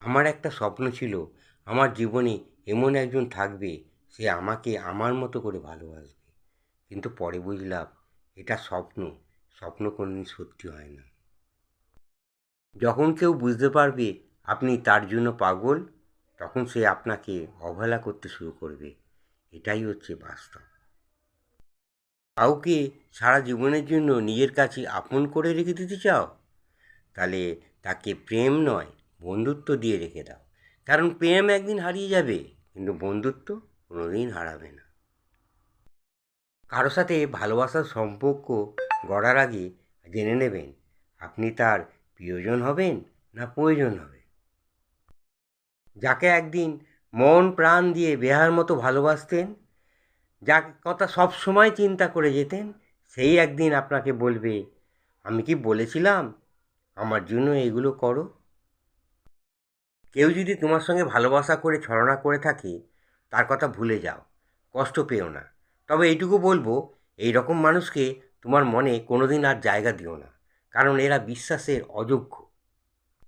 আমার একটা স্বপ্ন ছিল, আমার জীবনে এমন একজন থাকবে, সে আমাকে আমার মতো করে ভালোবাসবে। কিন্তু পরে বুঝলাম এটা স্বপ্ন। স্বপ্ন কোনোদিন সত্যি হয় না। যখন কেউ বুঝতে পারবে আপনি তার জন্য পাগল, তখন সে আপনাকে অবহেলা করতে শুরু করবে। এটাই হচ্ছে বাস্তব। কাউকে সারা জীবনের জন্য নিজের কাছে আপন করে রেখে দিতে চাও? তাহলে তাকে প্রেম নয়, বন্ধুত্ব দিয়ে রেখে দাও। কারণ প্রেম একদিন হারিয়ে যাবে, কিন্তু বন্ধুত্ব কোনোদিন হারাবে না। কারো সাথে ভালোবাসার সম্পর্ক গড়ার আগে জেনে নেবেন আপনি তার প্রিয়জন হবেন না প্রয়োজন হবে। যাকে একদিন মন প্রাণ দিয়ে বেহার মতো ভালোবাসতেন, যার কথা সব সময় চিন্তা করে যেতেন, সেই একদিন আপনাকে বলবে, আমি কি বলেছিলাম আমার জন্য এগুলো করো? কেউ যদি তোমার সঙ্গে ভালোবাসা করে ছলনা করে থাকে, তার কথা ভুলে যাও, কষ্ট পেও না। তবে এইটুকু বলবো, এই রকম মানুষকে তোমার মনে কোনোদিন আর জায়গা দিও না, কারণ এরা বিশ্বাসের অযোগ্য।